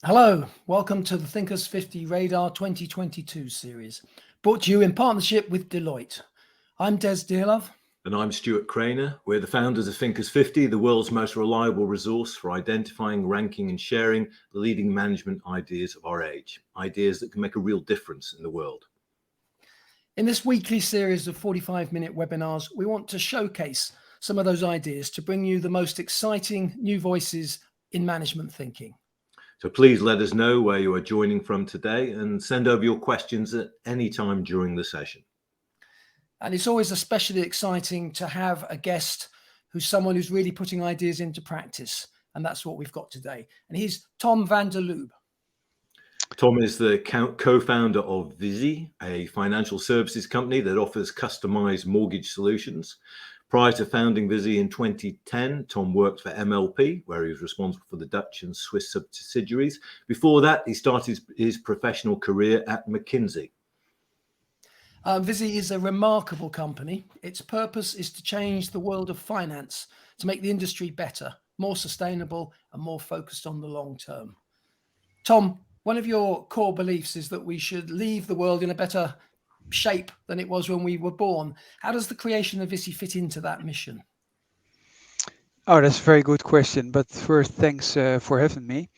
Hello, welcome to the Thinkers50 Radar 2022 series, brought to you in partnership with Deloitte. I'm Des Dearlove. And I'm Stuart Craner. We're the founders of Thinkers50, the world's most reliable resource for identifying, ranking and sharing the leading management ideas of our age, ideas that can make a real difference in the world. In this weekly series of 45-minute webinars, we want to showcase some of those ideas to bring you the most exciting new voices in management thinking. So please let us know where you are joining from today and send over your questions at any time during the session. And it's always especially exciting to have a guest who's someone who's really putting ideas into practice. And that's what we've got today. And he's Tom van der Lubbe. Tom is the co-founder of Viisi, a financial services company that offers customized mortgage solutions. Prior to founding Viisi in 2010, Tom worked for MLP, where he was responsible for the Dutch and Swiss subsidiaries. Before that, he started his professional career at McKinsey. Viisi is a remarkable company. Its purpose is to change the world of finance, to make the industry better, more sustainable, and more focused on the long term. Tom, one of your core beliefs is that we should leave the world in a better shape than it was when we were born. How does the creation of Viisi fit into that mission? Oh, that's a very good question. But first, thanks for having me.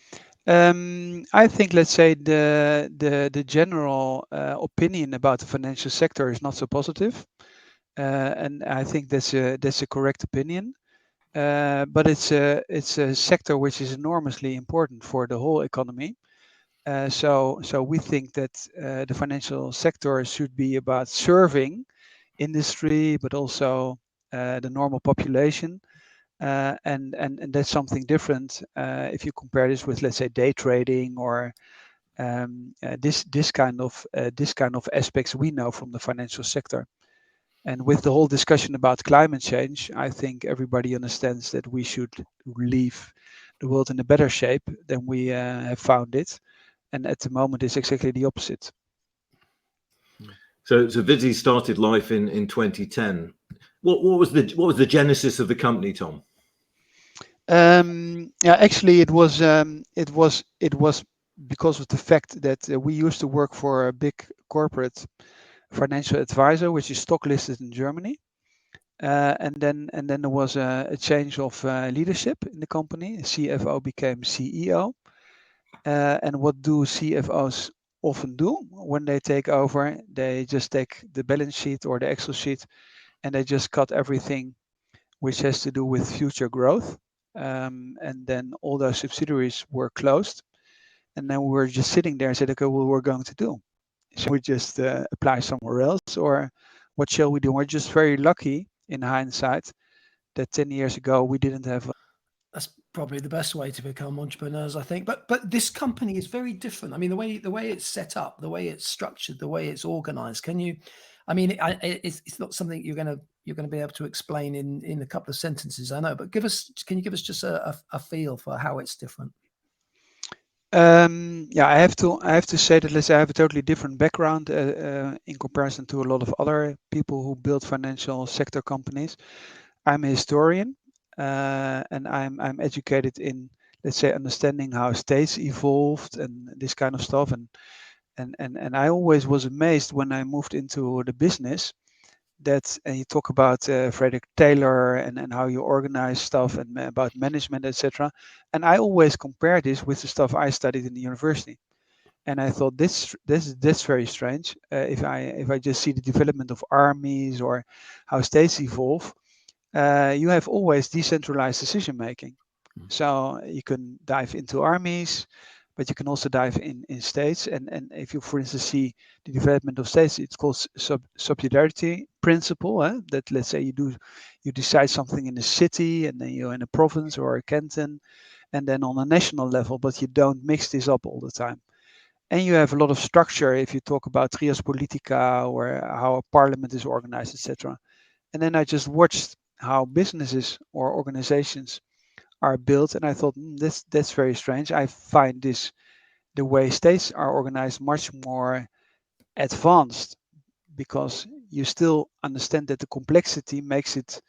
I think, let's say, the general opinion about the financial sector is not so positive, and I think that's a correct opinion. But it's a sector which is enormously important for the whole economy. So we think that the financial sector should be about serving industry, but also the normal population. And that's something different if you compare this with, let's say, day trading or this kind of aspects we know from the financial sector. And with the whole discussion about climate change, I think everybody understands that we should leave the world in a better shape than we have found it. And at the moment, it's exactly the opposite. So Viisi started life in 2010. What was the genesis of the company, Tom? Yeah, actually, it was because of the fact that we used to work for a big corporate financial advisor, which is stock listed in Germany. And then there was a change of leadership in the company. CFO became CEO. And what do CFOs often do when they take over? They just take the balance sheet or the Excel sheet and they just cut everything which has to do with future growth. And then all those subsidiaries were closed. And then we were just sitting there and said, okay, what we're going to do? Shall we just apply somewhere else, or what shall we do? We're just very lucky in hindsight that 10 years ago we didn't have. That's probably the best way to become entrepreneurs, I think. But this company is very different. I mean, the way it's set up, the way it's structured, the way it's organized. Can you? I mean, it's not something you're going to be able to explain in a couple of sentences, I know. But can you give us just a feel for how it's different? Yeah, I have to say that, let's say, I have a totally different background in comparison to a lot of other people who build financial sector companies. I'm a historian, and I'm educated in, let's say, understanding how states evolved and this kind of stuff. And I always was amazed when I moved into the business that, and you talk about Frederick Taylor and how you organize stuff and about management, etc. And I always compare this with the stuff I studied in the university. And I thought that's very strange. If I just see the development of armies or how states evolve, you have always decentralized decision making. So you can dive into armies, but you can also dive in states. And if you, for instance, see the development of states, it's called subsidiarity principle. That, let's say, you decide something in a city, and then you're in a province or a canton, and then on a national level, but you don't mix this up all the time. And you have a lot of structure if you talk about trias politica or how a parliament is organized, etc. And then I just watched how businesses or organizations are built, and I thought, that's very strange. I find the way states are organized much more advanced, because you still understand that the complexity makes it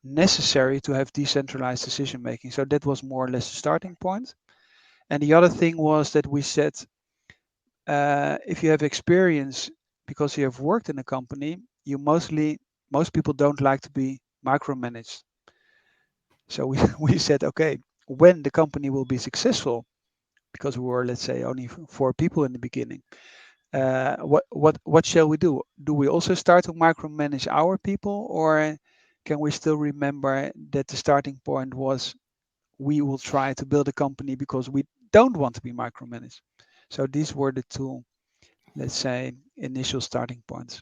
necessary to have decentralized decision making. So that was more or less the starting point. And the other thing was that we said, if you have experience because you have worked in a company, most people don't like to be micromanaged. So we said, okay, when the company will be successful, because we were, let's say, only 4 people in the beginning, what shall we do? Do we also start to micromanage our people, or can we still remember that the starting point was we will try to build a company because we don't want to be micromanaged? So these were the 2, let's say, initial starting points.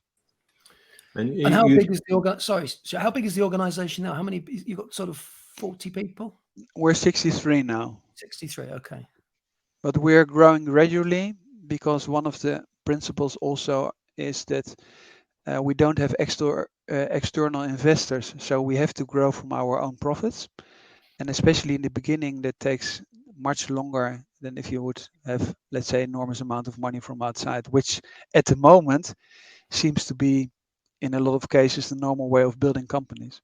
And how big is the so how big is the organization now? How many you got? Sort of 40 people? We're 63 now. 63, okay. But we're growing gradually because one of the principles also is that we don't have external investors, so we have to grow from our own profits. And especially in the beginning, that takes much longer than if you would have, let's say, enormous amount of money from outside, which at the moment seems to be, in a lot of cases, the normal way of building companies.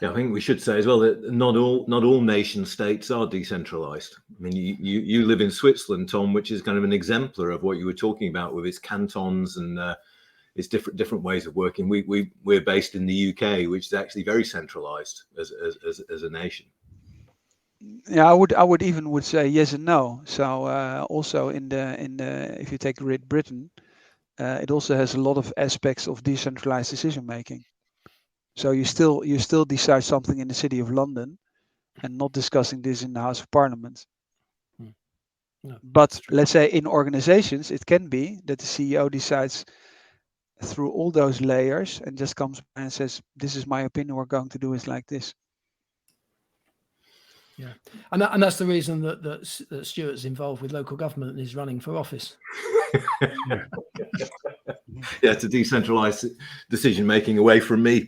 Yeah, I think we should say as well that not all nation states are decentralized. I mean, you live in Switzerland, Tom, which is kind of an exemplar of what you were talking about with its cantons and its different ways of working. We're based in the UK, which is actually very centralized as a nation. Yeah, I would even would say yes and no. So also in the if you take Great Britain, it also has a lot of aspects of decentralized decision making. So you still decide something in the city of London, and not discussing this in the House of Parliament. No, But let's say in organizations, it can be that the CEO decides through all those layers and just comes by and says, "This is my opinion. We're going to do it like this." Yeah, and that's the reason that Stuart's involved with local government and is running for office. Yeah, to decentralize decision making away from me.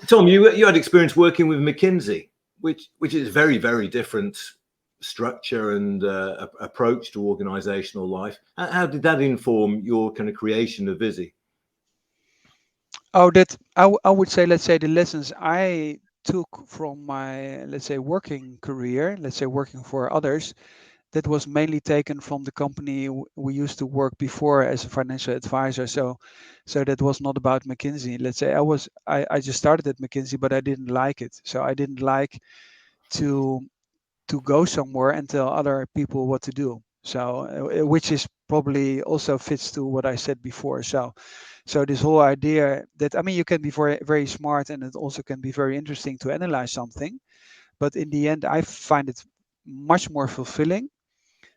Tom, you had experience working with McKinsey, which is very, very different structure and approach to organizational life. How did that inform your kind of creation of Viisi? Oh, that I would say, let's say the lessons I took from my, let's say, working career, let's say working for others, that was mainly taken from the company we used to work before as a financial advisor. So that was not about McKinsey. Let's say I just started at McKinsey, but I didn't like it. So I didn't like to go somewhere and tell other people what to do. So which is probably also fits to what I said before. So this whole idea that, I mean, you can be very, very smart, and it also can be very interesting to analyze something, but in the end I find it much more fulfilling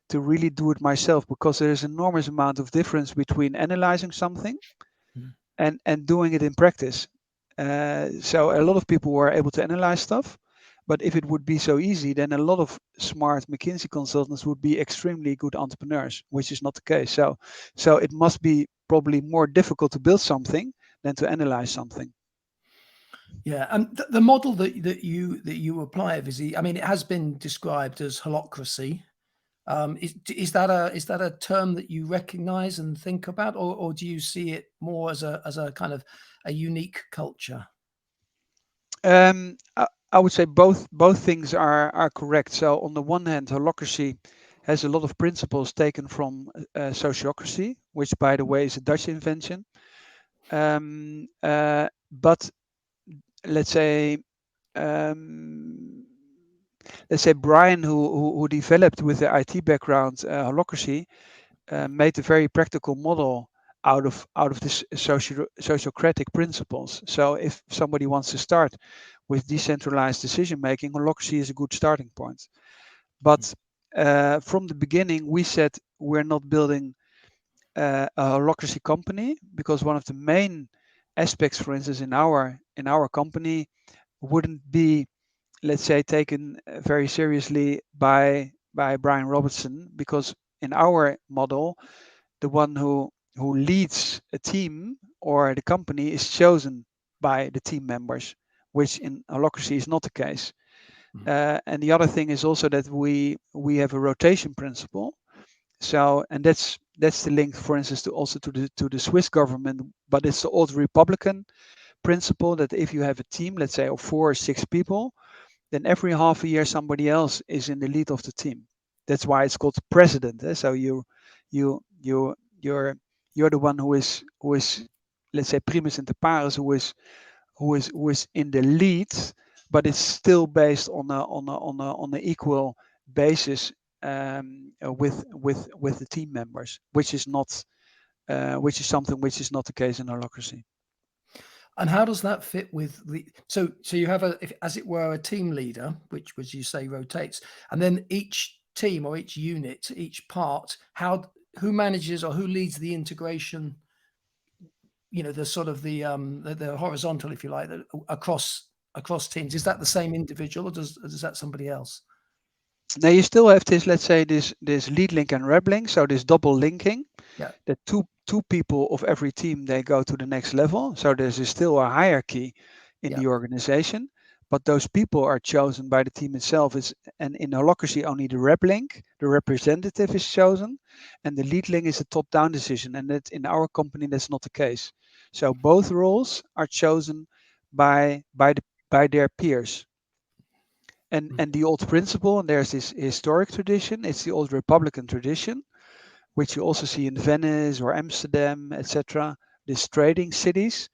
to really do it myself, because there is enormous amount of difference between analyzing something and doing it in practice. So a lot of people were able to analyze stuff, but if it would be so easy, then a lot of smart McKinsey consultants would be extremely good entrepreneurs, which is not the case. So it must be probably more difficult to build something than to analyze something. Yeah, and the model that you apply at Viisi, I mean, it has been described as holocracy. Is that a term that you recognise and think about, or do you see it more as a kind of a unique culture? I would say both things are correct. So on the one hand, holocracy has a lot of principles taken from sociocracy, which, by the way, is a Dutch invention. But let's say Brian, who developed with the IT background holocracy, made a very practical model out of this sociocratic principles. So if somebody wants to start with decentralized decision making, holocracy is a good starting point. But from the beginning, we said we're not building a holocracy company, because one of the main aspects, for instance, in our company, wouldn't be, let's say, taken very seriously by Brian Robertson, because in our model, the one who leads a team or the company is chosen by the team members, which in holocracy is not the case. And the other thing is also that we have a rotation principle. So, and that's the link, for instance, to the Swiss government, but it's the old Republican principle that if you have a team, let's say of 4 or 6 people, then every half a year somebody else is in the lead of the team. That's why it's called president. So you're the one who is let's say primus inter pares, who is in the lead, but it's still based on a equal basis with the team members, which is not which is something which is not the case in Holocracy. And how does that fit with the so you have as it were, a team leader, which you say rotates, and then each team or each unit, each part, who manages or who leads the integration, the sort of the horizontal, if you like, across teams? Is that the same individual, or does that somebody else? Now you still have this, let's say, this lead link and rep link, so this double linking. Yeah. That two people of every team, they go to the next level. So there's still a hierarchy in the organization, but those people are chosen by the team itself. And in Holocracy, only the rep link, the representative, is chosen, and the lead link is a top-down decision. And that in our company, that's not the case. So both roles are chosen by their peers. And the old principle, and there's this historic tradition, it's the old Republican tradition, which you also see in Venice or Amsterdam, etc. These trading cities,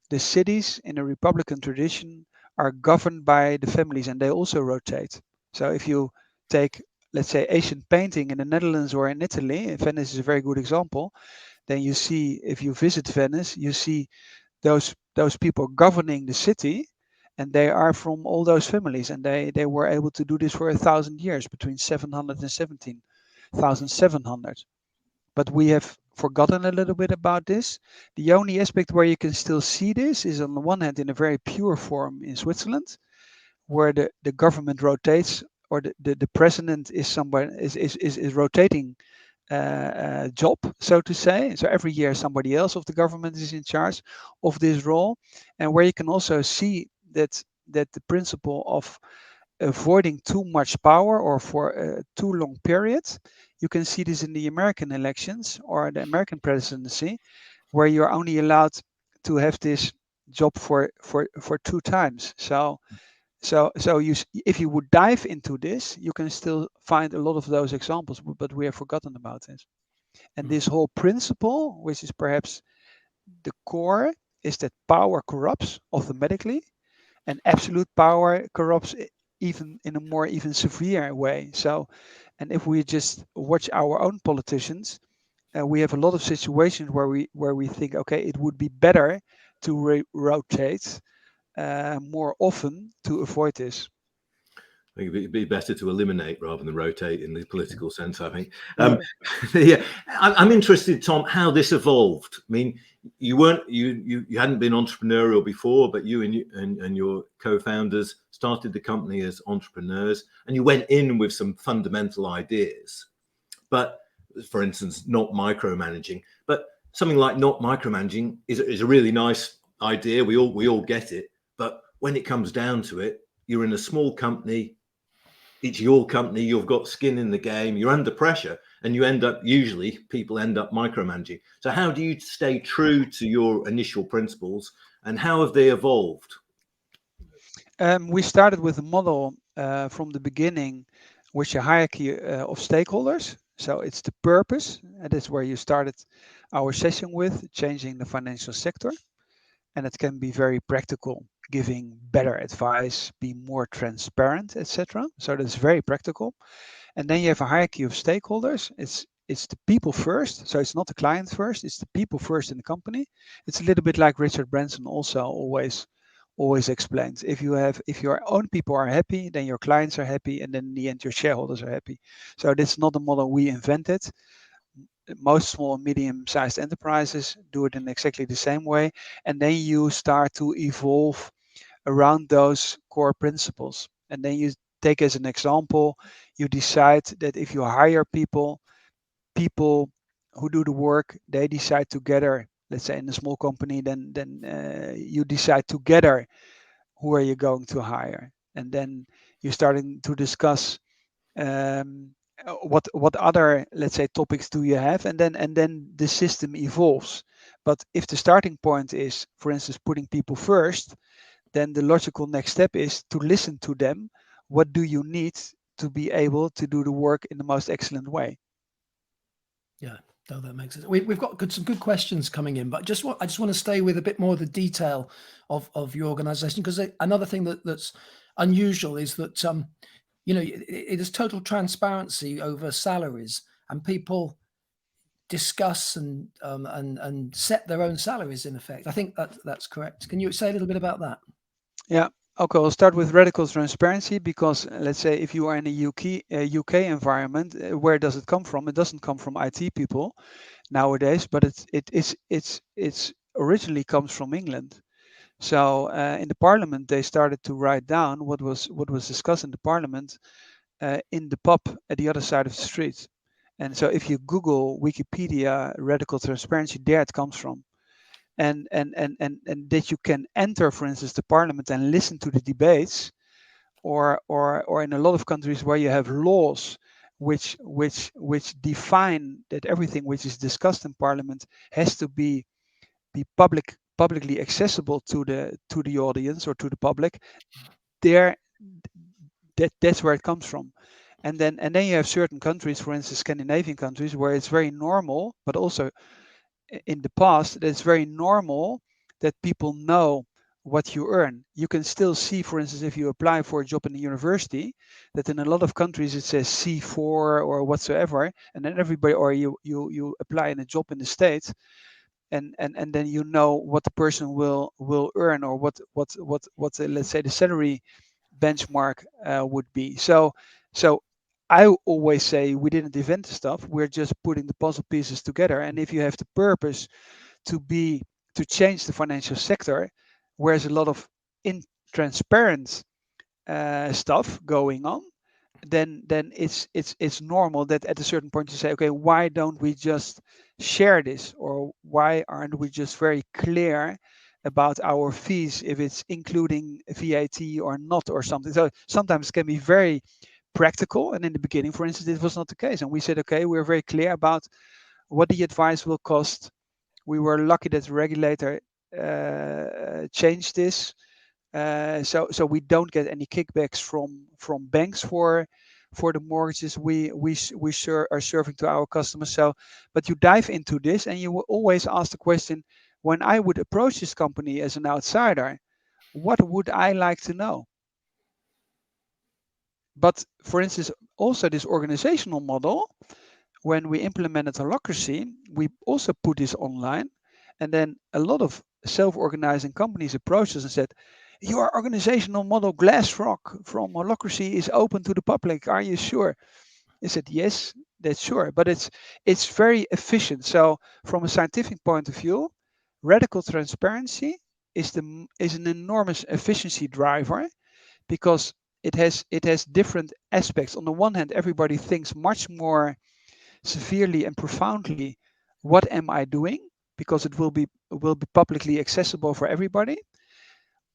the cities in a Republican tradition are governed by the families, and they also rotate. So if you take, let's say, Asian painting in the Netherlands or in Italy, Venice is a very good example, then you see, if you visit Venice, you see those people governing the city, and they are from all those families, and they were able to do this for 1,000 years, between 700 and 17,700. But we have forgotten a little bit about this. The only aspect where you can still see this is, on the one hand, in a very pure form in Switzerland, where the government rotates, or the president is somewhere is rotating job, so to say. So every year somebody else of the government is in charge of this role, and where you can also see that the principle of avoiding too much power or for a too long period. You can see this in the American elections or the American presidency, where you're only allowed to have this job for 2 times. So if you would dive into this, you can still find a lot of those examples, but we have forgotten about this. And this whole principle, which is perhaps the core, is that power corrupts automatically, and absolute power corrupts even in a more even severe way. So, and if we just watch our own politicians, we have a lot of situations where we think, okay, it would be better to rotate more often to avoid this. I think it'd be better to eliminate rather than rotate in the political sense, I think. Yeah, I'm interested, Tom, how this evolved. I mean, you hadn't been entrepreneurial before, but you and your co-founders started the company as entrepreneurs, and you went in with some fundamental ideas. But for instance, not micromanaging. But something like not micromanaging is a really nice idea. We all get it. But when it comes down to it, you're in a small company. It's your company, you've got skin in the game, you're under pressure, and people end up micromanaging. So how do you stay true to your initial principles, and how have they evolved? We started with a model from the beginning, which a hierarchy of stakeholders. So it's the purpose, and that's where you started our session with, changing the financial sector. And it can be very practical, giving better advice, be more transparent, etc. So that's very practical. And then you have a hierarchy of stakeholders. It's the people first. So it's not the client first, it's the people first in the company. It's a little bit like Richard Branson also always explains. If your own people are happy, then your clients are happy, and then in the end your shareholders are happy. So this is not a model we invented. Most small and medium-sized enterprises do it in exactly the same way, and then you start to evolve around those core principles. And then you take, as an example, you decide that if you hire people who do the work, they decide together. Let's say in a small company, then you decide together who are you going to hire, and then you're starting to discuss what other, let's say, topics do you have, and then the system evolves. But if the starting point is, for instance, putting people first, then the logical next step is to listen to them what do you need to be able to do the work in the most excellent way? Yeah, no, that makes sense. We've got some good questions coming in, but I just want to stay with a bit more of the detail of your organization, because another thing that's unusual is that it is total transparency over salaries, and people discuss and set their own salaries in effect. I think that's correct. Can you say a little bit about that? Yeah. Okay, I'll start with radical transparency, because let's say if you are in a UK environment, where does it come from? It doesn't come from IT people nowadays, but it's originally comes from England. So in the parliament, they started to write down what was discussed in the parliament in the pub at the other side of the street. And so if you Google Wikipedia radical transparency, there it comes from. And that you can enter, for instance, the parliament and listen to the debates, or in a lot of countries where you have laws which define that everything which is discussed in parliament has to be publicly accessible to the audience or to the public. There, that's where it comes from. And then you have certain countries, for instance, Scandinavian countries, where it's very normal, but also in the past, it's very normal that people know what you earn. You can still see, for instance, if you apply for a job in the university, that in a lot of countries it says C4 or whatsoever, and then everybody, or you apply in a job in the States, and then you know what the person will earn, or what let's say the salary benchmark would be. So I always say we didn't invent the stuff. We're just putting the puzzle pieces together. And if you have the purpose to change the financial sector, where there's a lot of intransparent stuff going on, then it's normal that at a certain point you say, okay, why don't we just share this, or why aren't we just very clear about our fees, if it's including VAT or not, or something. So sometimes it can be very practical, and in the beginning, for instance, this was not the case, and we said, okay, we're very clear about what the advice will cost. We were lucky that the regulator changed this, so we don't get any kickbacks from banks for the mortgages we are serving to our customers. So, but you dive into this, and you will always ask the question: when I would approach this company as an outsider, what would I like to know? But for instance, also this organizational model, when we implemented Holocracy, we also put this online, and then a lot of self-organizing companies approached us and said, your organizational model Glassrock from Holocracy is open to the public. Are you sure? I said, yes, that's sure, but it's very efficient. So from a scientific point of view, radical transparency is an enormous efficiency driver, because it has different aspects. On the one hand, everybody thinks much more severely and profoundly, what am I doing? Because it will be publicly accessible for everybody.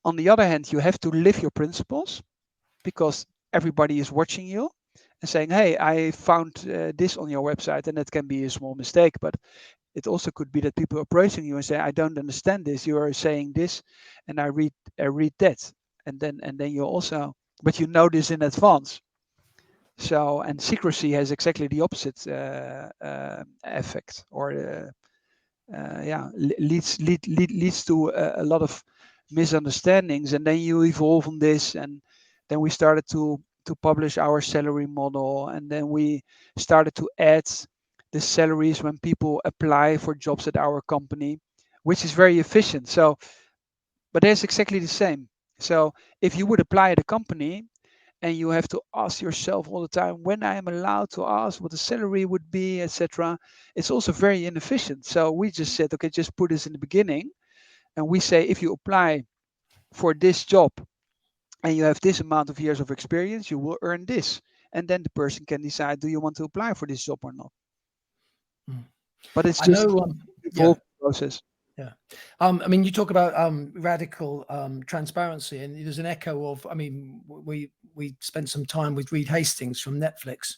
On the other hand, you have to live your principles, because everybody is watching you and saying, hey, I found this on your website, and that can be a small mistake, but it also could be that people are approaching you and say, I don't understand this, you are saying this, and I read that, and then you also, but you know this in advance. So, and secrecy has exactly the opposite effect, or leads to a lot of misunderstandings. And then you evolve on this, and then we started to publish our salary model, and then we started to add the salaries when people apply for jobs at our company, which is very efficient. So, but there's exactly the same. So if you would apply at a company, and you have to ask yourself all the time when I am allowed to ask what the salary would be, etc., it's also very inefficient. So we just said, okay, just put this in the beginning, and we say, if you apply for this job and you have this amount of years of experience, you will earn this, and then the person can decide, do you want to apply for this job or not? But it's just an evolving process. Yeah. I mean, you talk about radical transparency, and there's an echo of, I mean, we spent some time with Reed Hastings from Netflix,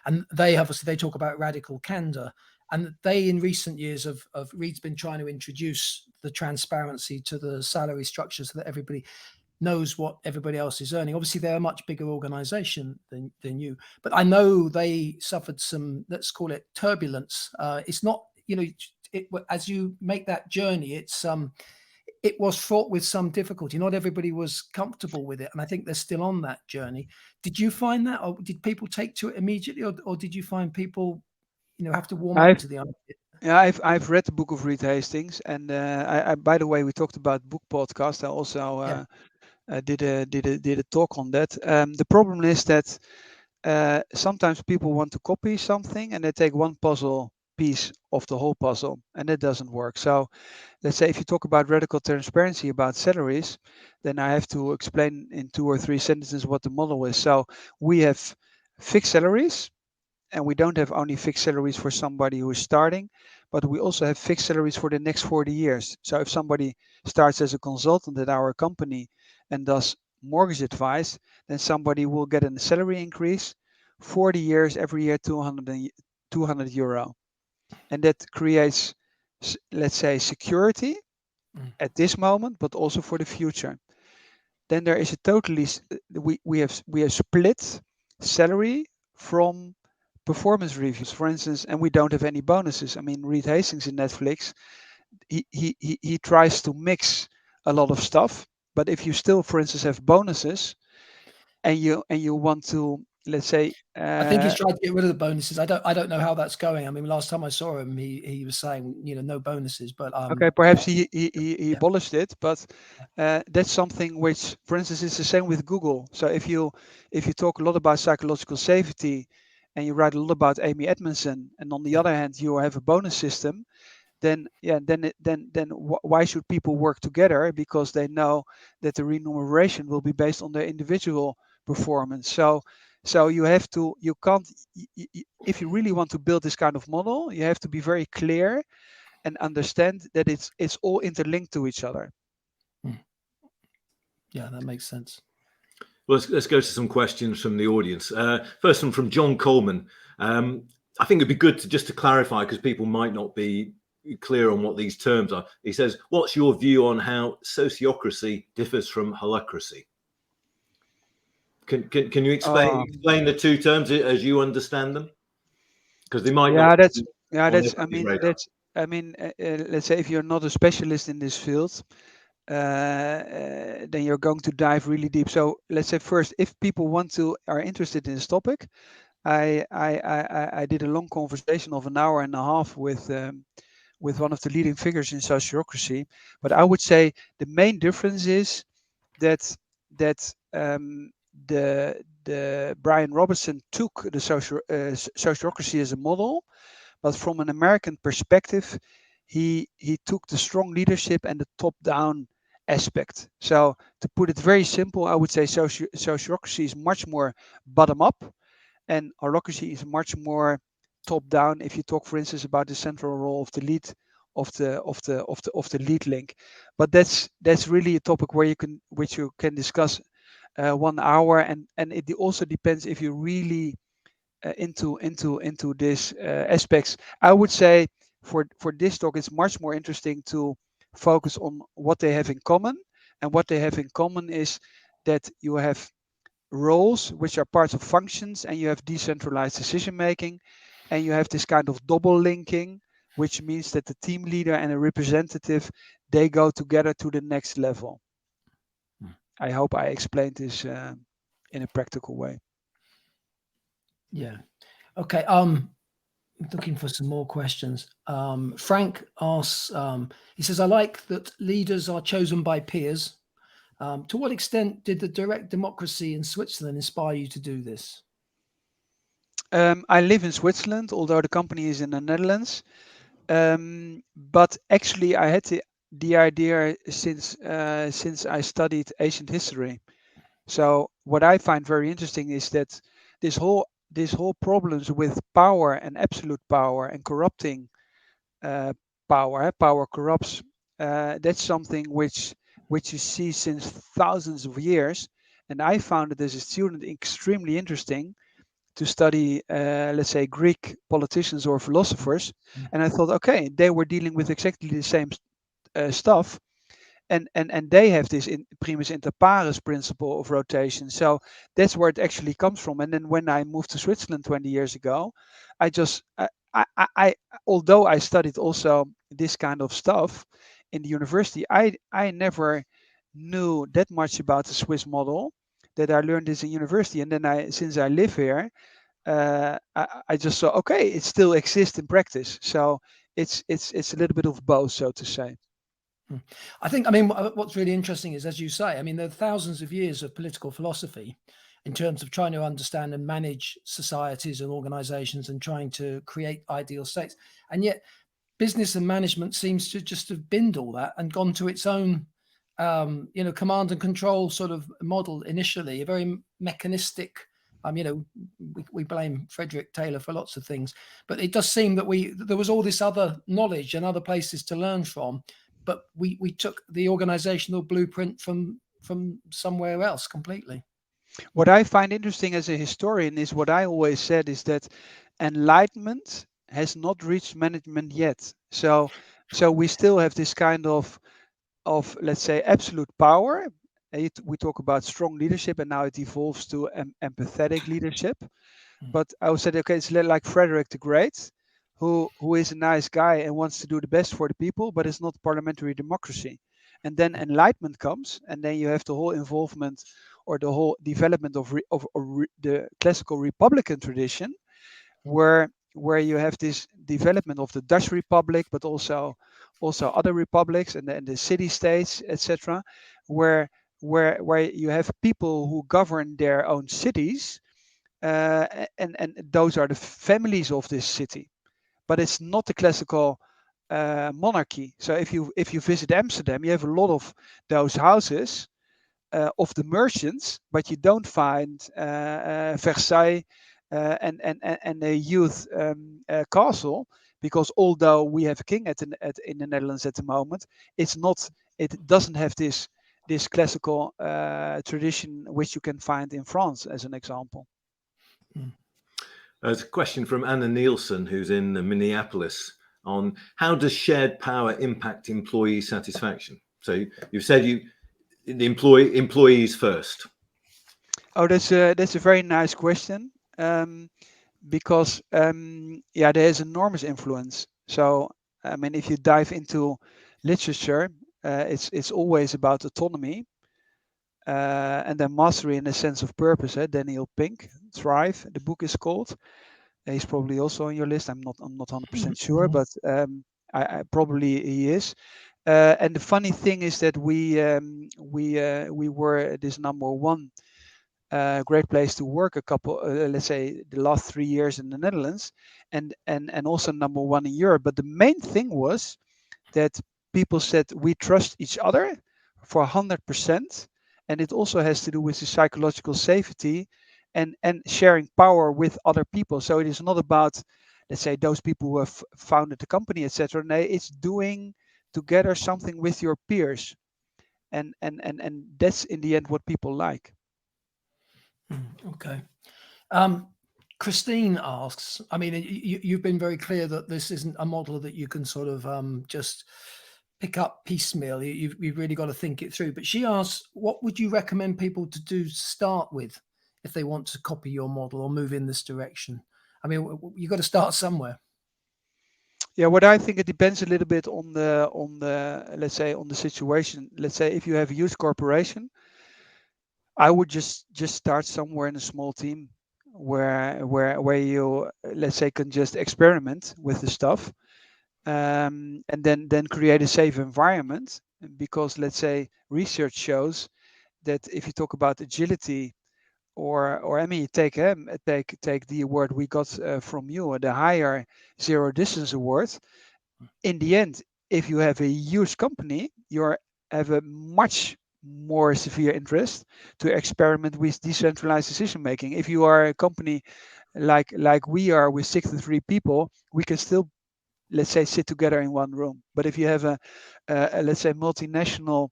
and they talk about radical candor, and they, in recent years, Reed's been trying to introduce the transparency to the salary structure so that everybody, knows what everybody else is earning. Obviously, they're a much bigger organization than you, but I know they suffered some, let's call it turbulence. It's not, as you make that journey, it was fraught with some difficulty. Not everybody was comfortable with it, and I think they're still on that journey. Did you find that, or did people take to it immediately, or did you find people, have to warm up to the idea? Yeah, I've read the book of Reed Hastings, and I by the way, we talked about book podcast. I also did a talk on that. The problem is that sometimes people want to copy something and they take one puzzle piece of the whole puzzle, and that doesn't work. So let's say if you talk about radical transparency about salaries, then I have to explain in 2 or 3 sentences what the model is. So we have fixed salaries, and we don't have only fixed salaries for somebody who is starting, but we also have fixed salaries for the next 40 years. So if somebody starts as a consultant at our company and does mortgage advice, then somebody will get a salary increase 40 years, every year 200 euro. And that creates, let's say, security at this moment, but also for the future. Then there is a totally, we have split salary from performance reviews, for instance, and we don't have any bonuses. I mean, Reed Hastings in Netflix, he tries to mix a lot of stuff, but if you still, for instance, have bonuses, and you want to, let's say, I think he's tried to get rid of the bonuses. I don't know how that's going. I mean, last time I saw him, he was saying, no bonuses, but okay, perhaps he abolished it, but that's something which, for instance, is the same with Google. So if you talk a lot about psychological safety, and you write a lot about Amy Edmondson, and on the other hand you have a bonus system, then why should people work together? Because they know that the remuneration will be based on their individual performance. So you can't, if you really want to build this kind of model, you have to be very clear and understand that it's all interlinked to each other. Yeah, that makes sense. Well, let's go to some questions from the audience. First one from John Coleman. I think it'd be good to clarify, because people might not be clear on what these terms are. He says, what's your view on how sociocracy differs from holocracy? Can you explain the two terms as you understand them? Because they might not. I mean, let's say if you're not a specialist in this field, then you're going to dive really deep. So let's say first, if people are interested in this topic, I did a long conversation of an hour and a half with one of the leading figures in sociocracy. But I would say the main difference is that the Brian Robertson took the sociocracy as a model, but from an American perspective, he took the strong leadership and the top-down aspect. So to put it very simple, I would say sociocracy is much more bottom-up, and holocracy is much more top-down. If you talk, for instance, about the central role of the lead of the lead link, but that's really a topic which you can discuss 1 hour, and it also depends if you really into this aspects. I would say for this talk, it's much more interesting to focus on what they have in common, and what they have in common is that you have roles which are parts of functions, and you have decentralized decision making, and you have this kind of double linking, which means that the team leader and a representative, they go together to the next level. I hope I explained this in a practical way. Yeah. Okay. Looking for some more questions. Frank asks, he says, I like that leaders are chosen by peers. To what extent did the direct democracy in Switzerland inspire you to do this? I live in Switzerland, although the company is in the Netherlands. But actually, I had the idea since I studied ancient history. So what I find very interesting is that this whole problems with power and absolute power and corrupting power corrupts. That's something which you see since thousands of years, and I found it as a student extremely interesting to study, let's say, Greek politicians or philosophers, and I thought, okay, they were dealing with exactly the same stuff, and they have this primus inter pares principle of rotation. So that's where it actually comes from. And then when I moved to Switzerland 20 years ago, I although I studied also this kind of stuff in the university, I never knew that much about the Swiss model, that I learned this in university. And then since I live here, I just saw, okay, it still exists in practice. So it's a little bit of both, so to say. I think, I mean, what's really interesting is, as you say, I mean, there are thousands of years of political philosophy in terms of trying to understand and manage societies and organizations and trying to create ideal states. And yet business and management seems to just have binned all that and gone to its own, command and control sort of model initially, a very mechanistic. We blame Frederick Taylor for lots of things, but it does seem that there was all this other knowledge and other places to learn from, but we took the organizational blueprint from somewhere else completely. What I find interesting as a historian is what I always said is that enlightenment has not reached management yet. So we still have this kind of let's say absolute power. We talk about strong leadership, and now it evolves to empathetic leadership. But I would say, okay, it's like Frederick the Great, who is a nice guy and wants to do the best for the people, but it's not parliamentary democracy. And then enlightenment comes, and then you have the whole involvement or the whole development of the classical republican tradition, where you have this development of the Dutch Republic, but also other republics and the city states, etc., where you have people who govern their own cities, and those are the families of this city. But it's not the classical monarchy. So if you visit Amsterdam, you have a lot of those houses of the merchants, but you don't find Versailles and a youth castle, because although we have a king in the Netherlands at the moment, it doesn't have this classical tradition which you can find in France, as an example. There's a question from Anna Nielsen, who's in Minneapolis, on how does shared power impact employee satisfaction? So you've said the employees first. Oh, that's a very nice question, because there is enormous influence. So I mean, if you dive into literature, it's always about autonomy, and then mastery in the sense of purpose. Daniel Pink, Thrive, the book is called. He's probably also on your list. I'm not 100% sure, but I probably he is. And the funny thing is that we were this number one great place to work a couple, let's say, the last 3 years in the Netherlands, and also number one in Europe. But the main thing was that people said we trust each other for 100%, and it also has to do with the psychological safety and sharing power with other people. So it is not about, let's say, those people who have founded the company, etc. No, it's doing together something with your peers, and that's in the end what people like. Okay. Christine asks, I mean, you've been very clear that this isn't a model that you can sort of just pick up piecemeal. You've really got to think it through. But she asks, what would you recommend people to do to start with if they want to copy your model or move in this direction? I mean, you've got to start somewhere. Yeah, what I think, it depends a little bit on the let's say on the situation. Let's say if you have a huge corporation, I would just start somewhere in a small team where you, let's say, can just experiment with the stuff, and then create a safe environment. Because let's say research shows that if you talk about agility, or I mean, take the award we got from you, the higher zero distance award. In the end, if you have a huge company, you have a much more severe interest to experiment with decentralized decision making. If you are a company like we are, with 63 people, we can still, let's say, sit together in one room. But if you have a let's say multinational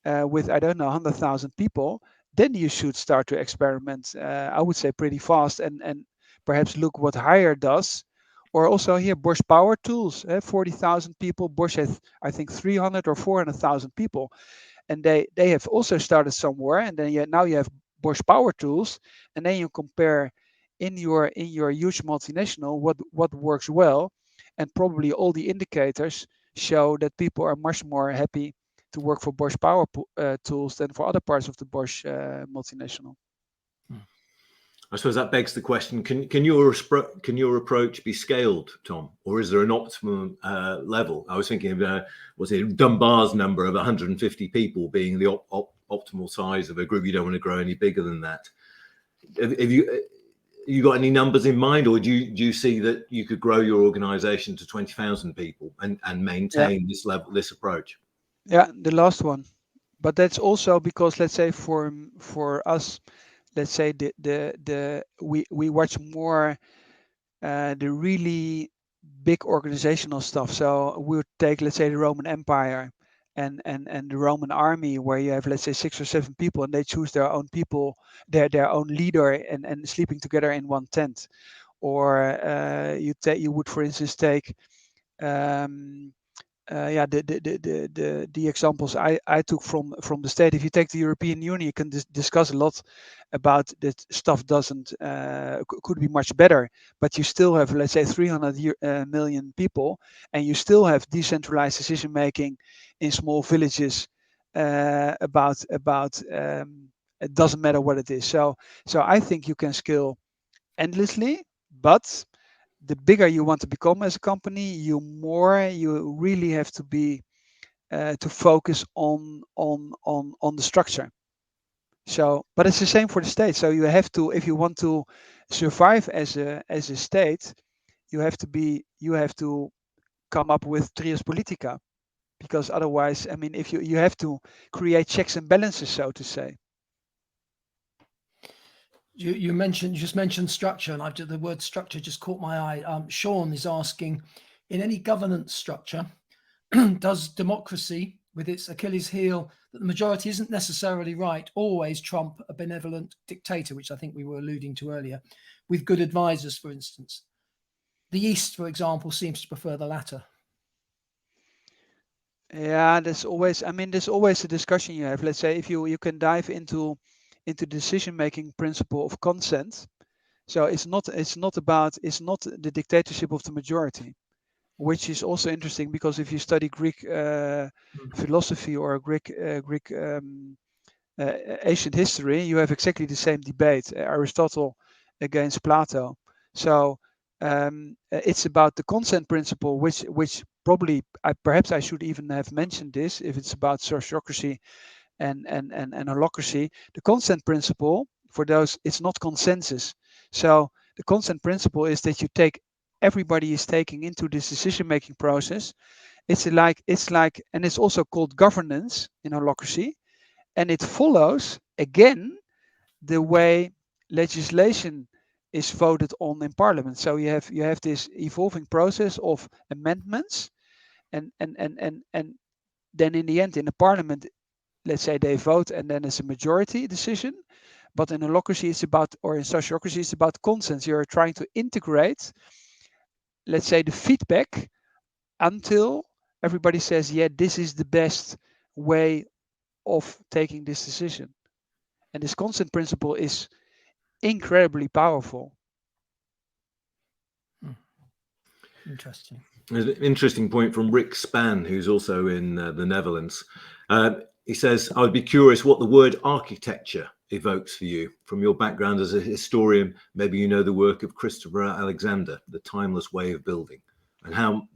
with, I don't know, 100,000 people, then you should start to experiment, I would say, pretty fast, and perhaps look what higher does, Or also here, Bosch Power Tools, 40,000 people. Bosch has, I think, 300 or 400,000 people, and they have also started somewhere. And then now you have Bosch Power Tools, and then you compare in your huge multinational what works well, and probably all the indicators show that people are much more happy to work for Bosch Power Tools than for other parts of the Bosch multinational. I suppose that begs the question: Can your approach be scaled, Tom, or is there an optimum level? I was thinking of was it Dunbar's number of 150 people being the optimal size of a group? You don't want to grow any bigger than that. Have you got any numbers in mind, or do you see that you could grow your organisation to 20,000 people and maintain this level, this approach? Yeah, the last one, but that's also because, let's say, for us, let's say we watch more the really big organizational stuff. So we would take, let's say, the Roman Empire and the Roman army, where you have, let's say, 6 or 7 people, and they choose their own people, their own leader, and sleeping together in one tent. Or you would, for instance, take the examples I took from the state. If you take the European Union, you can discuss a lot about that stuff doesn't could be much better, but you still have, let's say, 300 million people, and you still have decentralized decision making in small villages about it doesn't matter what it is. So I think you can scale endlessly, but the bigger you want to become as a company, you really have to be to focus on the structure. So, but it's the same for the state. So you have to, if you want to survive as a state, you have to come up with trias politica, because otherwise, I mean, if you have to create checks and balances, so to say. You just mentioned structure, and the word structure just caught my eye. Sean is asking, in any governance structure, does democracy, with its Achilles heel that the majority isn't necessarily right, always trump a benevolent dictator, which I think we were alluding to earlier, with good advisors, for instance? The East, for example, seems to prefer the latter. Yeah, there's always a discussion you have. Let's say if you can dive into decision-making principle of consent. So it's not the dictatorship of the majority, which is also interesting, because if you study Greek philosophy or Greek ancient history, you have exactly the same debate, Aristotle against Plato. So it's about the consent principle, which probably perhaps I should even have mentioned this if it's about sociocracy and holocracy. The consent principle, for those, it's not consensus. So the consent principle is that everybody is taking into this decision-making process. It's like, and it's also called governance in holocracy, and it follows again the way legislation is voted on in parliament. So you have this evolving process of amendments, and then in the end, in the parliament, let's say they vote, and then it's a majority decision. But in holocracy, in sociocracy, it's about consent. You're trying to integrate, let's say, the feedback until everybody says, yeah, this is the best way of taking this decision. And this consent principle is incredibly powerful. Interesting. There's an interesting point from Rick Span, who's also in the Netherlands. He says, I would be curious what the word architecture evokes for you. From your background as a historian, maybe you know the work of Christopher Alexander, The Timeless Way of Building, and how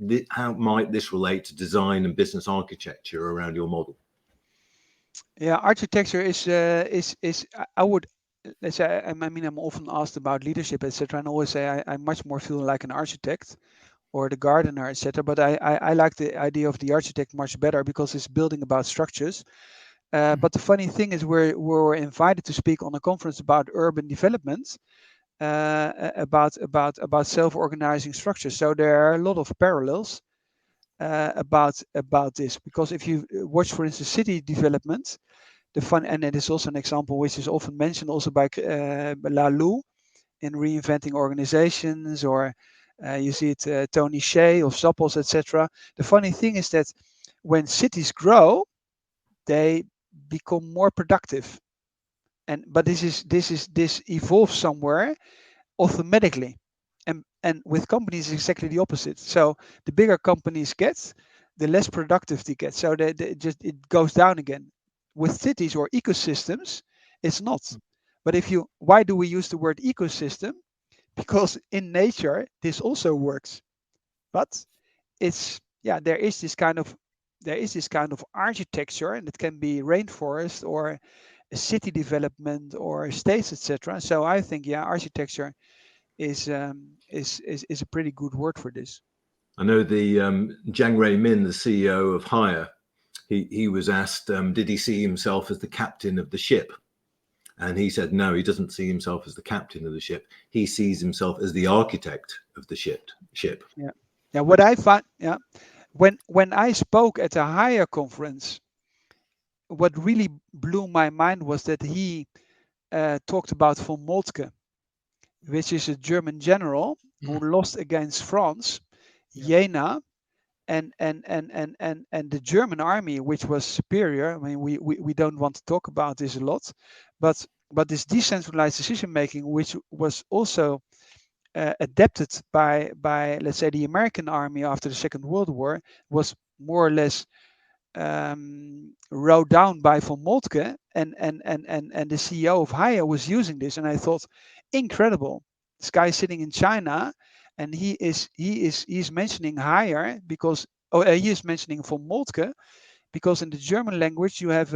might this relate to design and business architecture around your model? Yeah, architecture is I would, let's say, I mean, I'm often asked about leadership, etc., and I always say I much more feel like an architect or the gardener, etc. But I like the idea of the architect much better, because it's building about structures. But the funny thing is, we're invited to speak on a conference about urban development, about self-organizing structures. So there are a lot of parallels about this, because if you watch, for instance, city development, and it is also an example which is often mentioned also by Lalou in reinventing organizations, or You see it, Tony Hsieh of Zappos, etc. The funny thing is that when cities grow, they become more productive, but this evolves somewhere automatically, and with companies it's exactly the opposite. So the bigger companies get, the less productive they get. So it goes down again. With cities or ecosystems, it's not. But why do we use the word ecosystem? Because in nature this also works, but there is this kind of architecture, and it can be rainforest or a city development or states, etc. So I think architecture is a pretty good word for this. I know the Jiang Rui Min, the CEO of Hire, he was asked, did he see himself as the captain of the ship? And he said, no, he doesn't see himself as the captain of the ship. He sees himself as the architect of the ship. Yeah. What I find, when I spoke at a Hire conference, what really blew my mind was that he talked about von Moltke, which is a German general who lost against France, Jena, and the German army, which was superior. I mean, we don't want to talk about this a lot, but this decentralized decision making, which was also adapted by let's say the American army after the Second World War, was more or less wrote down by von Moltke, and the CEO of Hire was using this, and I thought, incredible. This guy is sitting in China, and he is mentioning Hire because he is mentioning von Moltke because in the German language you have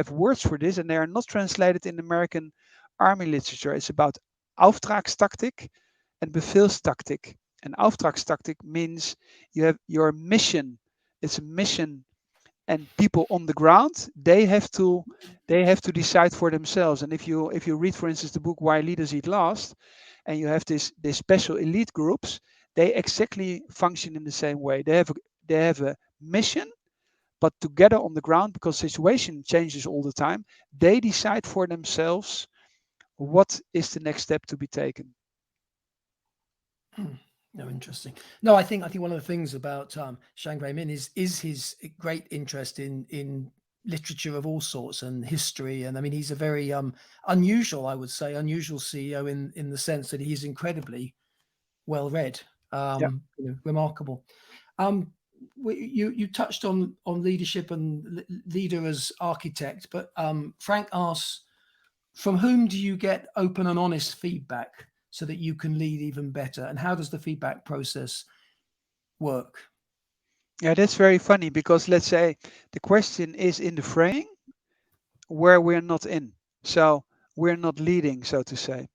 words for this, and they are not translated in American army literature. It's about Auftragstaktik and Befehlstaktik. And Auftragstaktik means you have your mission. It's a mission, and people on the ground, they have to decide for themselves. And if you read, for instance, the book Why Leaders Eat Last, and you have these special elite groups, they exactly function in the same way. They have a mission, but together on the ground, because situation changes all the time, they decide for themselves what is the next step to be taken. No, interesting. No, I think one of the things about Jiang Rui Min is his great interest in literature of all sorts and history. And I mean, he's a very unusual, I would say, unusual CEO in the sense that he's incredibly well read, remarkable. You touched on leadership and leader as architect, but Frank asks, from whom do you get open and honest feedback so that you can lead even better? And how does the feedback process work? Yeah, that's very funny, because let's say the question is in the framing where we're not in. So we're not leading, so to say.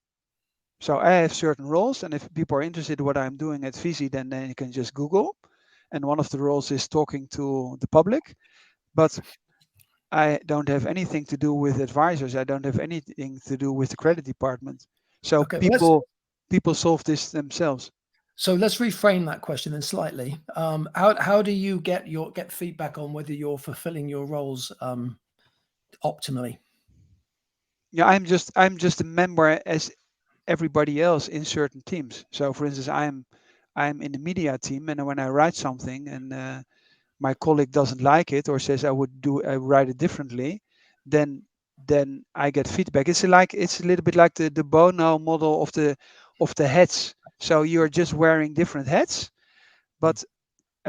So I have certain roles, and if people are interested in what I'm doing at Viisi, then you can just Google. And one of the roles is talking to the public, but I don't have anything to do with advisors. I don't have anything to do with the credit department. So people solve this themselves. So let's reframe that question then slightly. How do you get feedback on whether you're fulfilling your roles optimally? Yeah, I'm just a member as everybody else in certain teams. So for instance, I'm in the media team, and when I write something and my colleague doesn't like it or says I write it differently, then I get feedback. It's a little bit like the Bono model of the hats. So you're just wearing different hats, but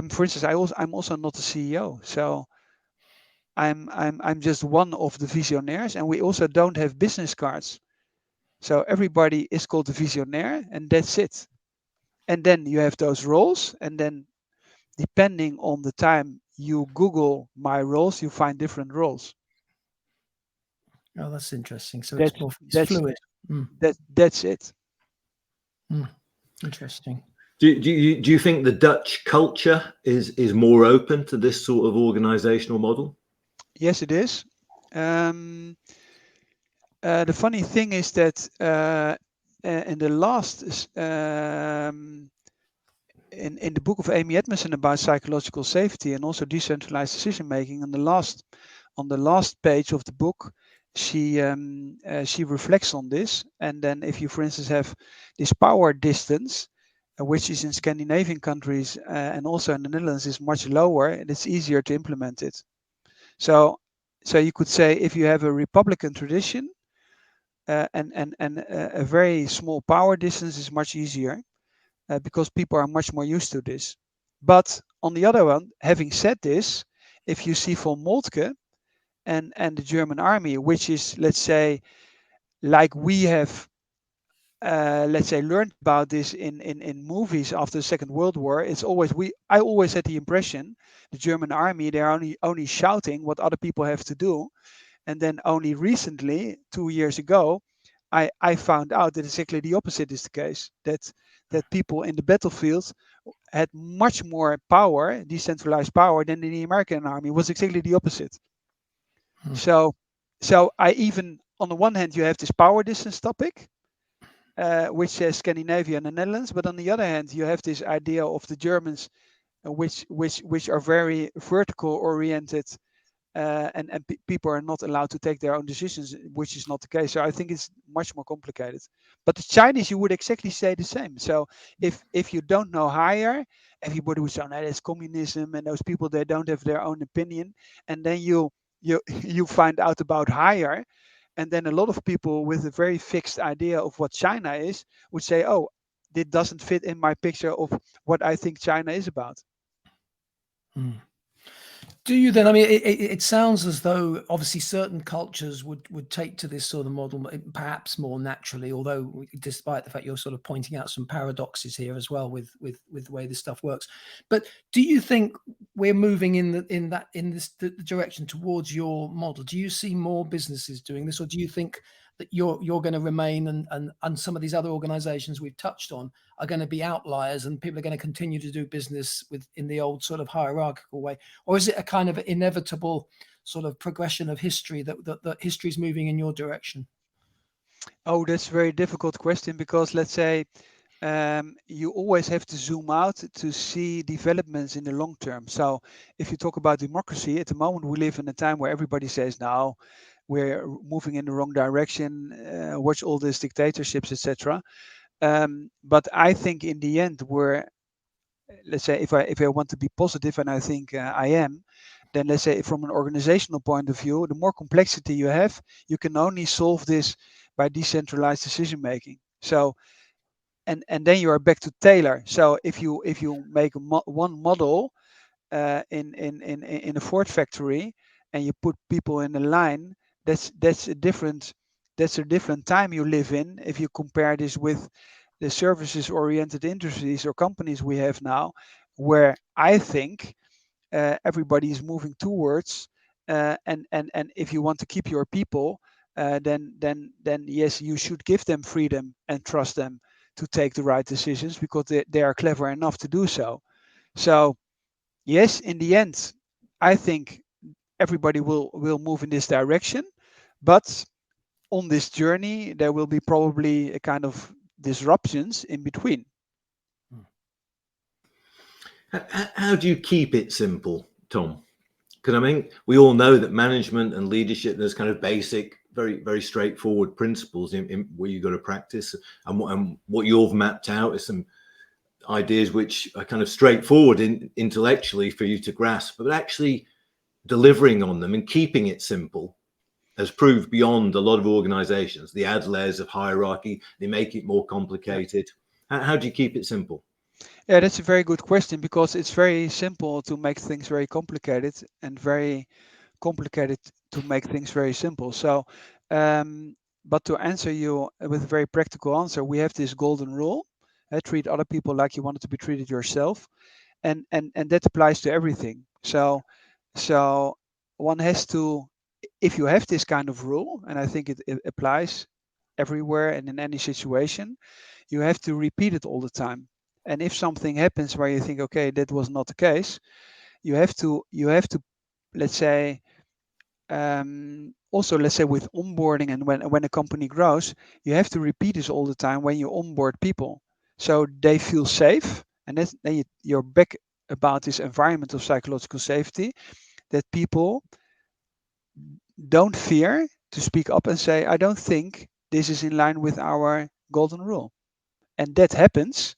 for instance, I'm also not the CEO. So I'm just one of the visionaires, and we also don't have business cards. So everybody is called the visionaire, and that's it. And then you have those roles, and then depending on the time you Google my roles, you find different roles. Oh, that's interesting. So that's it's fluid. That's it. Interesting. Do you think the Dutch culture is more open to this sort of organizational model? Yes, it is. The funny thing is that in the last in the book of Amy Edmondson about psychological safety and also decentralized decision making, on the last page of the book, she reflects on this. And then if you, for instance, have this power distance, which is in Scandinavian countries and also in the Netherlands, is much lower, and it's easier to implement it. So you could say if you have a republican tradition and a very small power distance is much easier because people are much more used to this. But on the other one, having said this, if you see von Moltke and the German army, which is, let's say, like we have let's say learned about this in movies after the Second World War, it's always I always had the impression the German army, they're only shouting what other people have to do. And then only recently, 2 years ago, I found out that exactly the opposite is the case. That people in the battlefield had much more power, decentralized power, than in the American army. It was exactly the opposite. So I even, on the one hand, you have this power distance topic, which says Scandinavia and the Netherlands, but on the other hand, you have this idea of the Germans, which are very vertical oriented, and people are not allowed to take their own decisions, which is not the case. So I think it's much more complicated. But the Chinese, you would exactly say the same. So if you don't know higher, everybody would say, no, that's communism, and those people, they don't have their own opinion. And then you you find out about higher, and then a lot of people with a very fixed idea of what China is would say, oh, it doesn't fit in my picture of what I think China is about. Do you then? I mean, it sounds as though obviously certain cultures would take to this sort of model perhaps more naturally. Although, despite the fact you're sort of pointing out some paradoxes here as well with the way this stuff works. But do you think we're moving in this the direction towards your model? Do you see more businesses doing this, or do you think that you're going to remain and some of these other organizations we've touched on are going to be outliers and people are going to continue to do business in the old sort of hierarchical way? Or is it a kind of inevitable sort of progression of history that history is moving in your direction? Oh, that's a very difficult question, because let's say you always have to zoom out to see developments in the long term. So if you talk about democracy, at the moment we live in a time where everybody says, now we're moving in the wrong direction, watch all these dictatorships, etc. But I think in the end, let's say if I want to be positive, and I think I am, then let's say from an organizational point of view, the more complexity you have, you can only solve this by decentralized decision making. So and then you are back to Taylor. So if you make one model in a Ford factory, and you put people in a line, that's a different time you live in. If you compare this with the services oriented industries or companies we have now, where I think everybody is moving towards, and if you want to keep your people, then yes, you should give them freedom and trust them to take the right decisions, because they are clever enough to do so. So yes, in the end, I think everybody will move in this direction, but on this journey there will be probably a kind of disruptions in between. How do you keep it simple, Tom? Because I mean, we all know that management and leadership, there's kind of basic, very, very straightforward principles in where you've got to practice, and what you've mapped out is some ideas which are kind of straightforward intellectually for you to grasp, but actually delivering on them and keeping it simple has proved beyond a lot of organizations. They add layers of hierarchy, they make it more complicated. How do you keep it simple? Yeah, that's a very good question, because it's very simple to make things very complicated, and very complicated to make things very simple. So, but to answer you with a very practical answer, we have this golden rule: treat other people like you wanted to be treated yourself, and that applies to everything. So one has to, if you have this kind of rule, and I think it applies everywhere and in any situation, you have to repeat it all the time. And if something happens where you think, okay, that was not the case, you have to let's say, also, let's say with onboarding, and when a company grows, you have to repeat this all the time when you onboard people, so they feel safe. And then you're back about this environment of psychological safety, that people don't fear to speak up and say, I don't think this is in line with our golden rule. And that happens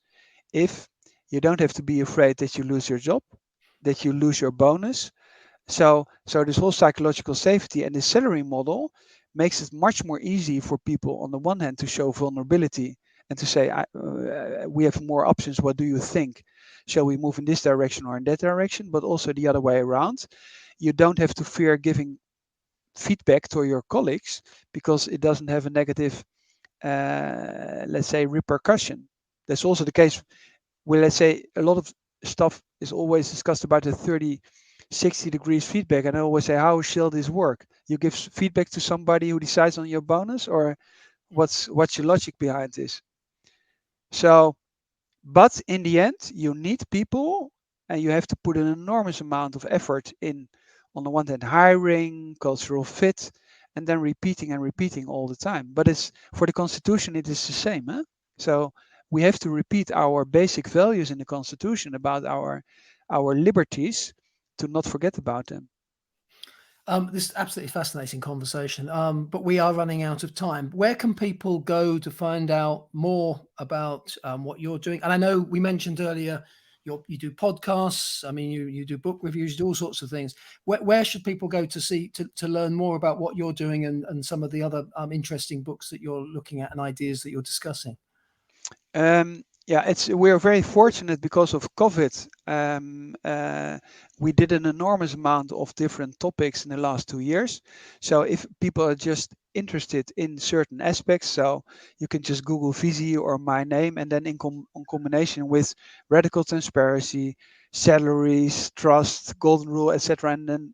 if you don't have to be afraid that you lose your job, that you lose your bonus. So this whole psychological safety and the salary model makes it much more easy for people on the one hand to show vulnerability and to say, we have more options. What do you think? Shall we move in this direction or in that direction? But also the other way around. You don't have to fear giving feedback to your colleagues because it doesn't have a negative, let's say, repercussion. That's also the case where, let's say, a lot of stuff is always discussed about the 60 degrees feedback. And I always say, how shall this work? You give feedback to somebody who decides on your bonus, or what's your logic behind this? So, but in the end, you need people and you have to put an enormous amount of effort in, on the one hand, hiring, cultural fit, and then repeating and repeating all the time. But it's for the Constitution, it is the same. Huh? So we have to repeat our basic values in the Constitution about our liberties to not forget about them. This is absolutely fascinating conversation, but we are running out of time. Where can people go to find out more about what you're doing? And I know we mentioned earlier you do podcasts. I mean, you do book reviews, you do all sorts of things. Where should people go to learn more about what you're doing and some of the other interesting books that you're looking at and ideas that you're discussing? Yeah, we're very fortunate because of COVID. We did an enormous amount of different topics in the last 2 years. So if people are just interested in certain aspects, so you can just Google Viisi or my name, and then in combination with radical transparency, salaries, trust, golden rule, etc., and then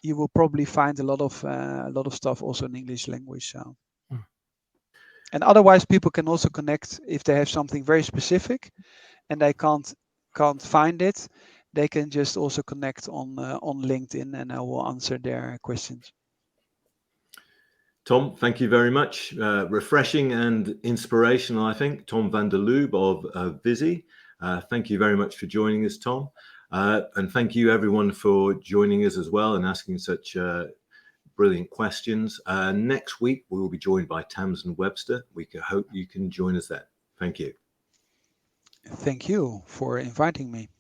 you will probably find a lot of stuff also in English language. So. And otherwise, people can also connect if they have something very specific and they can't find it. They can just also connect on LinkedIn, and I will answer their questions. Tom, thank you very much. Refreshing and inspirational, I think. Tom van der Lubbe of Viisi. Thank you very much for joining us, Tom. And thank you, everyone, for joining us as well and asking such brilliant questions. Next week, we will be joined by Tamsin Webster. We hope you can join us then. Thank you. Thank you for inviting me.